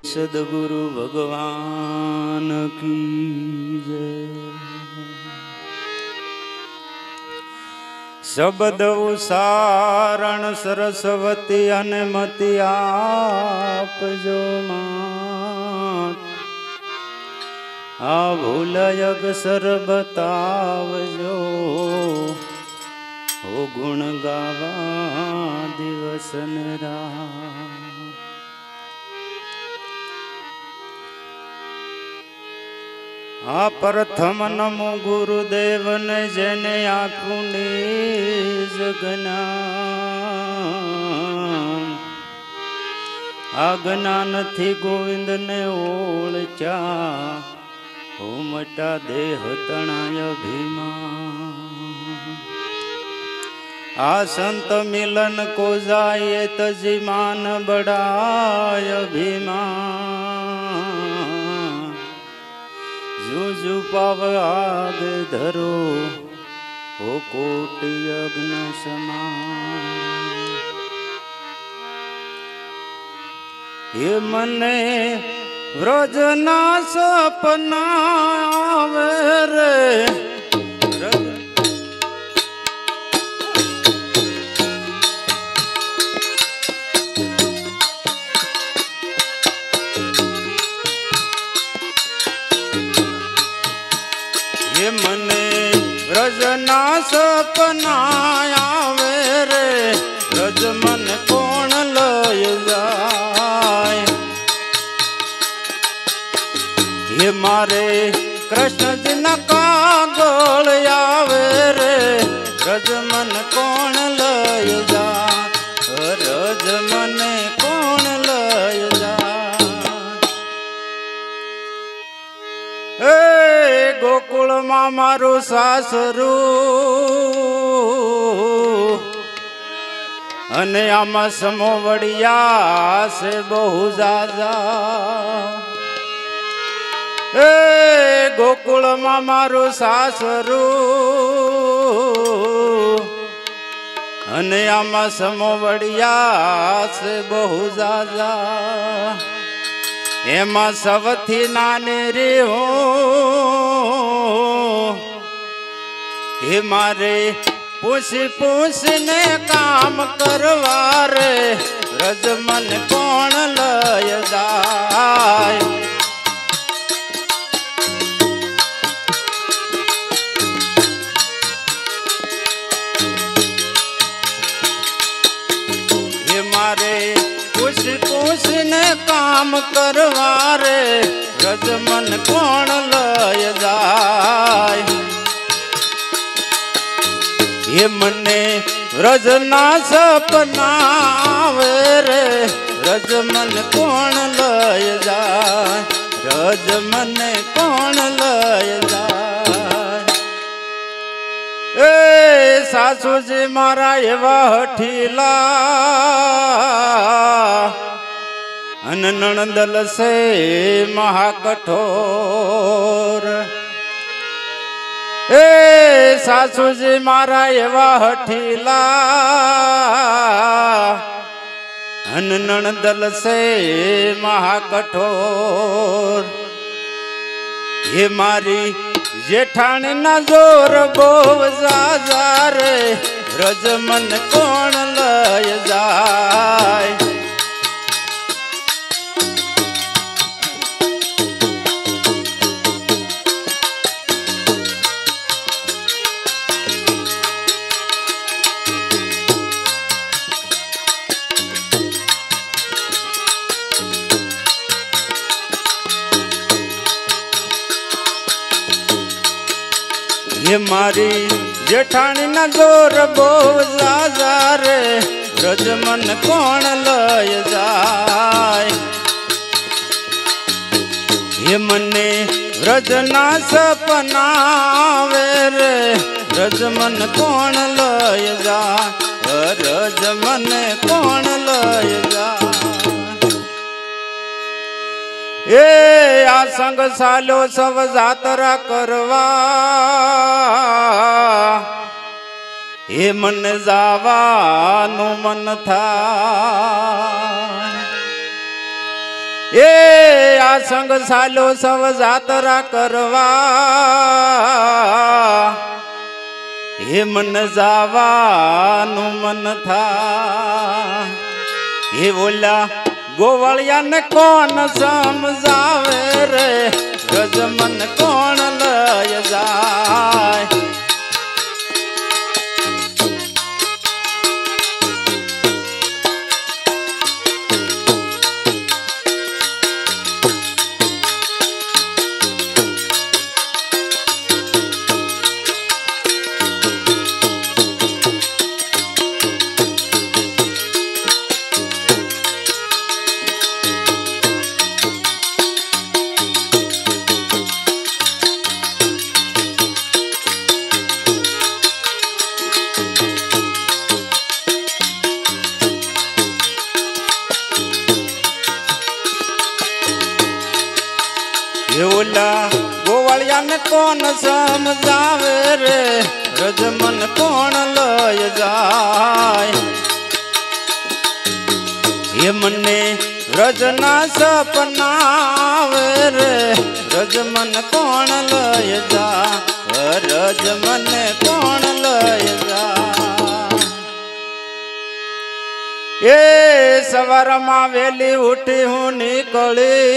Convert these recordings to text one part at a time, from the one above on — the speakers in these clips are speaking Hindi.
सदगुरु भगवान की जय। शब्द उसारण सरस्वती अनुमति आपजो मात। आ भूल अगसर बतावजो हो गुण गावा दिवस ने रात। आ प्रथम नमो गुरुदेव ने जेने आखू निज ज्ञान। आ ज्ञान थी गोविंद ने ओळचा हो मटा देह तणाय अभिमान। आ संत मिलन को जाए तजीमान बड़ाय अभिमान। जू पाव आग धरो हो कोटि अग्न समान। ये मने व्रजना सपना रे। मने व्रजना सपना आवे रे। व्रज मन कोण लय जाय। ये मारे कृष्ण जी न कागल आवे रे। व्रज मन कोण लय जाय। व्रज मन कोण लय जाय। गोकुल मा मारू सासरू अने आमा समोवड़िया से बहु जाजा। गोकुल मा मारू सासरू अने आमा समोवड़िया से बहु जाजा। एमा सवथी नाने रे हो हे मारे पूछ पूछ ने काम करवा रे। व्रज मन कोण लय जाय। हे मारे पूछ पूछ ने काम करवा रे। व्रज मन कोण लय जाय। ये मने व्रजना सपना आवे रे। व्रज मन कोण लय जाय। व्रज मन कोण लय जाय। सासू जी मारा एवा हठीला अन नणंदल से महाकठोर। सासू जी मारा एवा हठीला अन नणंदल से महाकठोर। ये मारी जेठाणी ना जोर बोव जाजा रे। व्रज मन कोण लय जाय। ये मारी जेठाणी न जोर बोव जाजा रे। व्रज मन कोण लय जाय। ये मने व्रजना सपना आवे रे। व्रज मन कोण लय जाय। व्रज मन कोण लय जाय। એ આ સંગ સાલો સવ જાતરા કરવા એ મન જાવાનું મન થાય એ આ સંગ સાલો સવ જાતરા કરવા એ મન જાવાનું મન થાય એ બોલા ગોવાળિયા ને કોણ સમજાવે રે રજ મન કોણ લય જાય ગોવાળિયા ને કોણ સમજાવે રે રજ મન કોણ લય જાય એ મને રજના સપનાવે રે રજ મન કોણ લય જા રજ મને કોણ લય જા એ સવારમાં વેલી ઉઠી હું નીકળી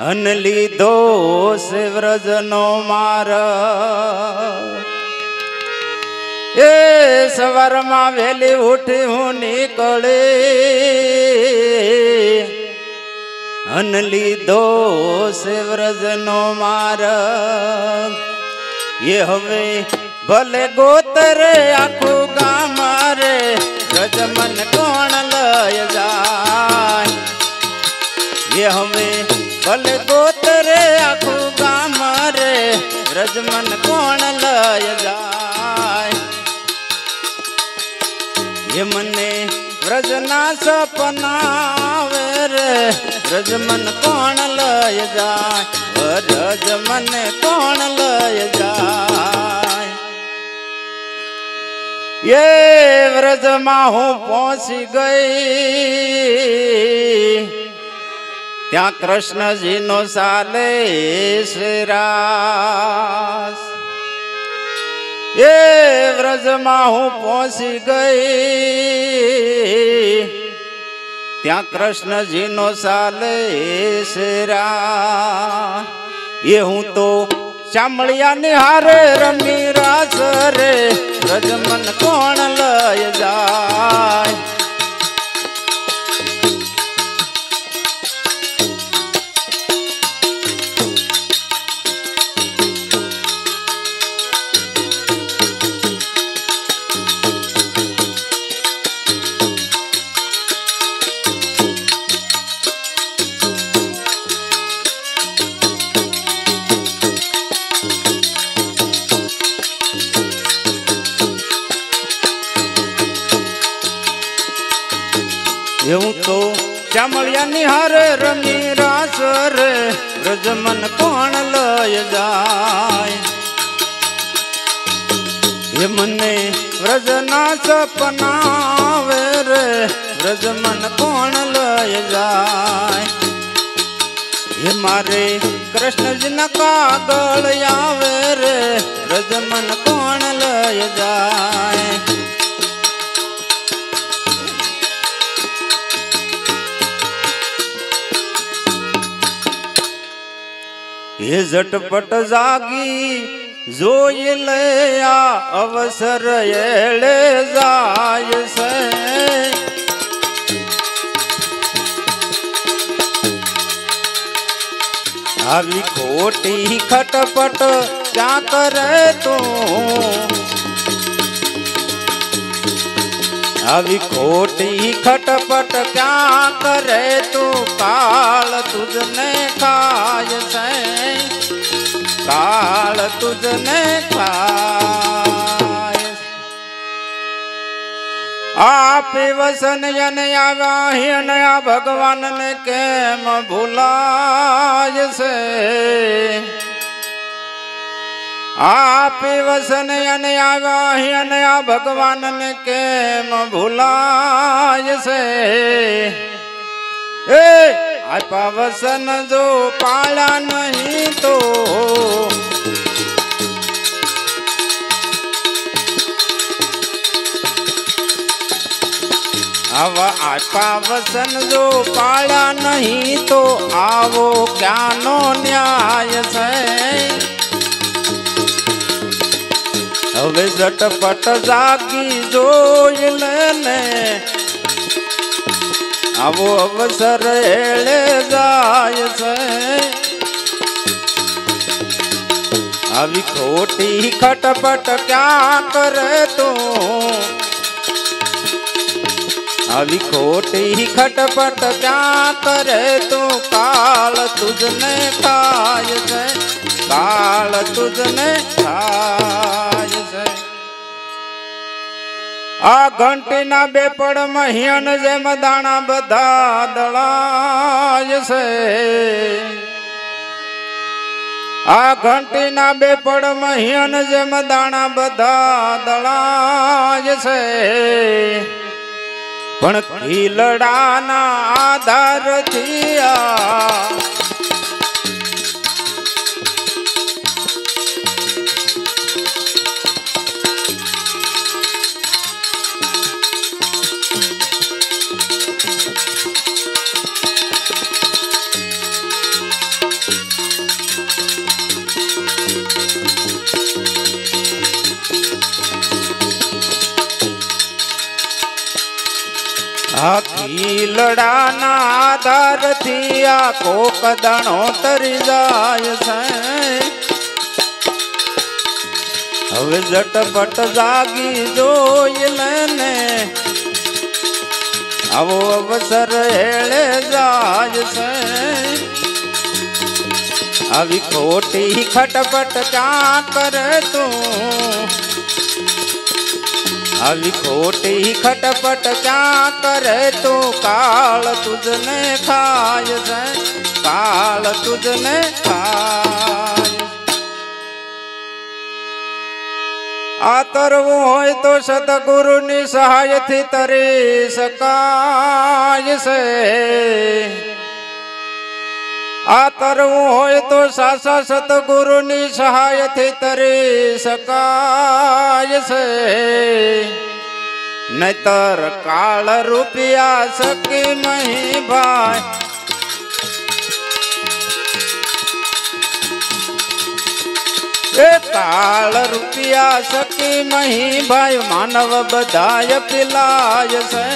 અન લીધો શિવરજનો માર એ સવારમાં વેલી ઉઠી હું નીકળી અન લીધો શિવરજનો માર એ હવે ભલે ગોતરે આખું ગામ રે રજ મન કોણ લય જાય એ હવે ભલે ગોતરે આખું ગામ રે રજ મન કોણ લય જાય એ મને વ્રજના સપનાવે રે રજ મન કોણ લય જાય રજ મને કોણ લય જાય એ વ્રજમાં હું પહોંચી ગઈ ત્યાં કૃષ્ણજી નો સાલે રાસ એ વ્રજમાં હું પહોંચી ગઈ ત્યાં કૃષ્ણજી નો સાલે રાસ એ હું તો ચામળિયા ની હારે રમી રાસ રે રજ મન કોણ લય જાય એવું તો ચામળિયા ની હારે રમી રાસ રે રજ મન કોણ લય જાય એ મને વ્રજના સપનાવે રે રજ મન કોણ લય જાય એ મારે કૃષ્ણજી ના કાગળ આવે રે રજ મન કોણ લય જાય એ ઝટપટ જાગી જોઈ લે આ અવસર એળે જાય છે આવી ખોટી ખટપટ ક્યાં કરે તું આવી ખોટી ખટપટ ક્યાં કરે તું કાળ તુજને ખાય છે કાળ તુજને ખાય आप वसन यन आवा नया भगवान ने केम भूलाय से आप वसन यन आवा नया भगवान ने केम भूलाय से आपा वसन जो पाला नहीं तो अब आपा वसन जो पाला नहीं तो आवो क्या नो न्याय से હવે झटपट जागी जोई लेने आवो अवसर हेले जाय से अभी खोटी खटपट क्या करे तू अभी खोटी खटपट क्या करे तू काल तुझने खाय से काल तुझने खाय से आ घंटी ना बेपड़ महियन जेम दाणा बधा दलाय से आ घंटी ना बेपड़ महियन जेम दाणा बधा दलाय से पण खीलडाना आधार थिया खीलडाना आधार थिया कोक दाणो तरी जाय से हवे झटपट जागी जोई लेने आवो अवसर हेले जाय से अभी खोटी खटपट क्या करे तू अभी खोटी खटपट क्या करे तू काल तुझने खाय से काल तुझने खाय आतरवू होय तो सतगुरु नि सहाय थी तरी सकाय से आतरवू होय तो सासा सतगुरु नि सहाय थी तरी सकाय से नतर काल रुपया सकी मही भाई काल रुपया सकी मही भाई मानव बधाय पिलाय से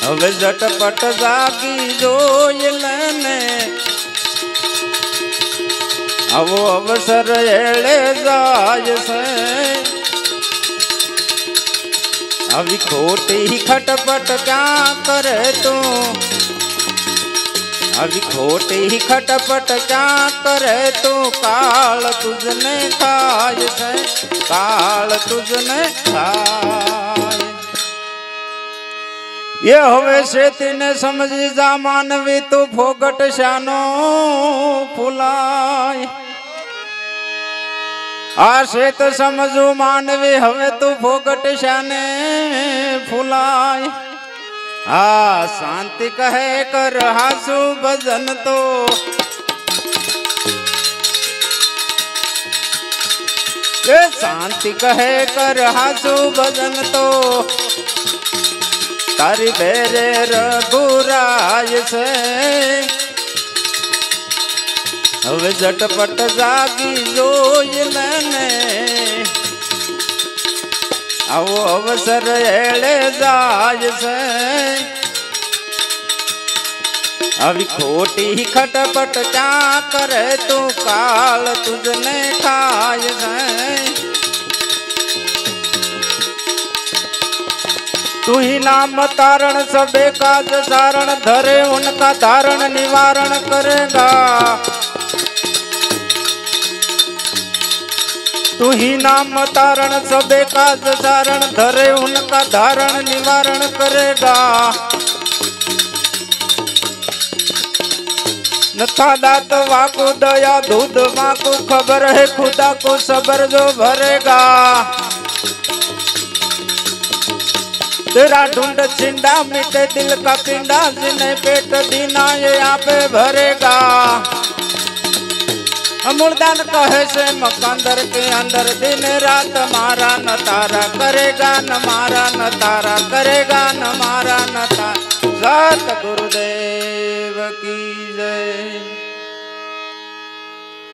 હવે झटपट जागी जोई लेने आवो अवसर हेले जाय से अभी खोटी खटपट क्या करे तू अभी खोटी खटपट क्या करे तू काल तुझने खाय से काल तुझने खाय ये होवे शेती ने समझी जा मानवी तू फोगट शानो फुलाय आ शेत समझू मानवी हवे तू फोगट शाने फुलाय आ शांति कहे कर हासु भजन तो ये शांति कहे कर हासु भजन तो तारी बेरे रघुराय से હવે झटपट जागी जोई लेने आवो अवसर हेले जाय से अभी खोटी खटपट क्या करे तू काल तुझने खाय से तू ही नाम तारण सबे काज सारण धरे उनका धारण निवारण करेगा तू ही नाम तारण सबे काज सारण धरे उनका धारण निवारण करेगा। नथा दात वाकु दया दूध माकु खबर है खुदा को सबर जो भरेगा। तेरा ढूंढ छिंडा मिटे दिल का पिंडा जिन्हें पेट दीना ये आप भरेगा। अमूलदान कहे से मकंदर के अंदर दिन रात मारा न तारा करेगा न मारा न तारा करेगा न मारा न तारा। सत गुरुदेव की